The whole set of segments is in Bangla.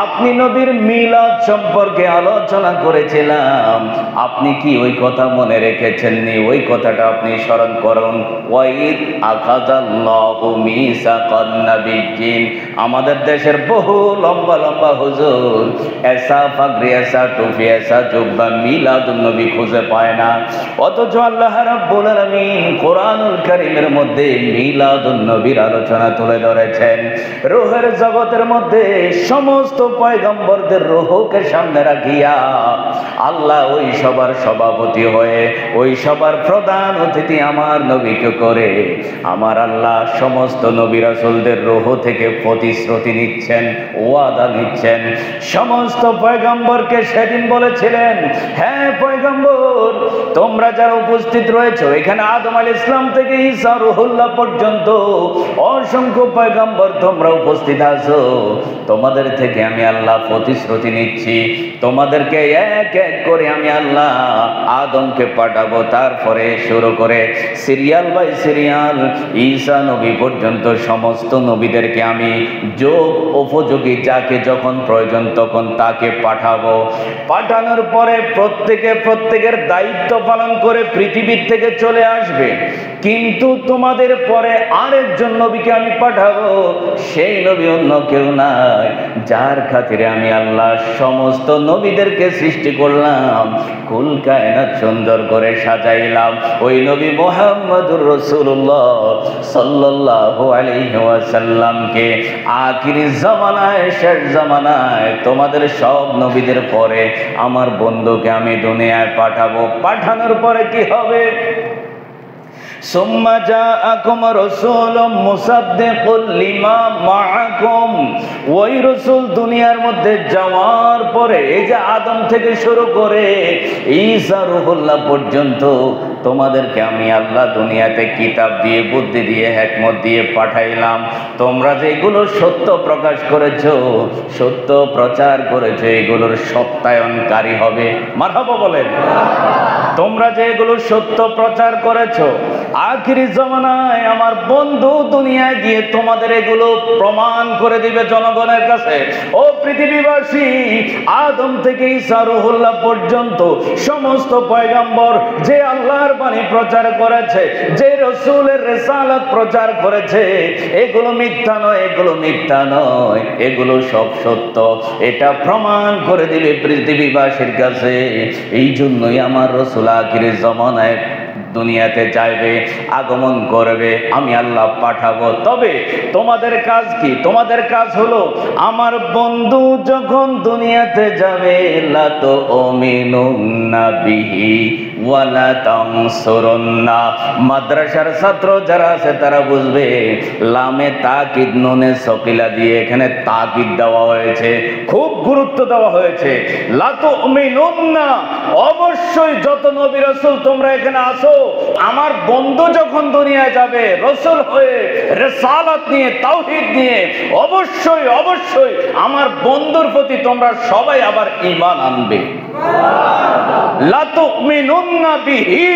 আপনি নবীর মিলাদ সম্পর্কে আলোচনা করেছিলাম, আপনি কি ওই কথা মনে রেখেছেননি? ওই কথাটা আপনি স্মরণ করুন। ওয়াইদ আখাযাল্লাহু মিসাকান নাবিয়্যিন। আমাদের দেশের বহু লম্বা লম্বা হুজুর এসা পাগড়ি, এসা টুপি, এসা জুব্বা মিলাদুন নবী খুঁজে পায় না, অথচ আল্লাহ রাব্বুল আলামিন কোরআনুল কারীমের মধ্যে মিলাদুন নবীর আলোচনা তুলে ধরেছেন। রূহের জগতের মধ্যে সমস্ত পয়গম্বরদের রূহকে সামনে রাখিয়া আল্লাহ ওই সবার সভাপতি হয়ে, ওই সবার প্রধান অতিথি আমার নবীকে করে আমার আল্লাহ সমস্ত নবী রাসূলদের রূহ থেকে প্রতিশ্রুতি নিচ্ছেন, ওয়াদা নিচ্ছেন। সমস্ত পয়গম্বরকে সেদিন বলেছিলেন, হ্যাঁ পয়গম্বর, তোমরা যারা উপস্থিত রয়েছে এখানে, আদম আলাইহিস সালাম থেকে ঈসা রূহুল্লাহ পর্যন্ত অসংখ্য পয়গম্বর তোমরা উপস্থিত আছো, তোমাদের থেকে আমি আল্লাহ প্রতিশ্রুতি নিচ্ছি, তোমাদেরকে এক এক করে আমি আল্লাহ আদমকে পাঠাবো, তারপরে শুরু করে সিরিয়াল বাই সিরিয়াল ঈসা নবী পর্যন্ত সমস্ত নবীদেরকে আমি যোগ উপযোগী যাকে যখন প্রয়োজন তখন তাকে পাঠাবো। পাঠানোর পরে প্রত্যেকের দায়িত্ব পালন করে পৃথিবীর থেকে চলে আসবে, কিন্তু তোমাদের পরে আরেকজন নবীকে আমি পাঠাবো, সেই নবী অন্য কেউ নাই, যার খাতিরে আমি আল্লাহ সমস্ত নবীদেরকে সৃষ্টি করলাম, কুল কায়নাত সুন্দর করে সাজাইলাম। ওই নবী মুহাম্মদুর রাসূলুল্লাহ সাল্লাল্লাহু আলাইহি ওয়াসাল্লামকে আখিরি জামানায়, শেষ জামানায় তোমাদের সব নবীদের পরে আমার বন্ধুকে আমি দুনিয়ায় পাঠাবো। পাঠানোর পরে কি হবে? সুম্মা জাআকুম রাসূলুম মুসাদ্দিকুল লিমা মাআকুম। ওই রাসূল দুনিয়ার মধ্যে যাওয়ার পরে এই যে আদম থেকে শুরু করে ঈসা রূহুল্লাহ পর্যন্ত তোমাদেরকে আমি আল্লাহ দুনিয়াতে কিতাব দিয়ে, বুদ্ধি দিয়ে, হিকমত দিয়ে পাঠাইলাম। তোমরা যেগুলো সত্য প্রকাশ করেছো, সত্য প্রচার করেছো, এগুলোর সত্যায়নকারী হবে। মারহাবা বলেন। তোমরা যেগুলো সত্য প্রচার করেছো, আখিরি জামানায় আমার বন্ধু দুনিয়ায় গিয়ে তোমাদের এগুলো প্রমাণ করে দিবে জনগণের কাছে। ও পৃথিবীবাসী, আদম থেকে ঈসা রূহুল্লাহ পর্যন্ত সমস্ত পয়গম্বর যে আল্লাহর বাণী প্রচার করেছে, যে রাসূলের রিসালাত প্রচার করেছে, এগুলো মিথ্যা নয়, এগুলো মিথ্যা নয়, এগুলো সব সত্য। এটা প্রমাণ করে দিবে পৃথিবীবাসীর কাছে। এই জন্যই আমার রাসূল আখিরি জামানায় দুনিয়াতে যাইবে, আগমন করবে, আমি আল্লাহ পাঠাবো। তবে তোমাদের কাজ কি? তোমাদের কাজ হলো আমার বন্ধু যখন দুনিয়াতে যাবে, লা তুমিনুন্না বিহি ওয়ালা তানসুরুন্না। মাদ্রাসার ছাত্র যারা আছে তারা বুঝবে, লামে তাকিদ নুনে সকিলা দিয়ে এখানে তাকিদ দেওয়া হয়েছে, খুব গুরুত্ব দেওয়া হয়েছে। লা তুমিনুন্না, অবশ্যই যত নবী রাসূল তোমরা এখানে আসো, আমার বন্ধু যখন দুনিয়ায় যাবে রাসূল হয়ে, রিসালাত নিয়ে, তাওহীদ নিয়ে, অবশ্যই অবশ্যই আমার বন্ধুর প্রতি তোমরা সবাই আবার ঈমান আনবে। লা তুমিনুন্না বিহি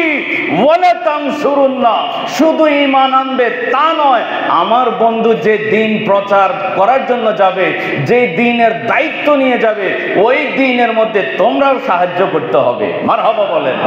ওয়ালা তানসুরুন্না, শুধু ঈমান আনবে তা নয়, আমার বন্ধু যে দ্বীন প্রচার করার জন্য যাবে, যে দ্বীনের দায়িত্ব নিয়ে যাবে, ওই দ্বীনের মধ্যে তোমরাও সাহায্য করতে হবে। মারহাবা বলেন।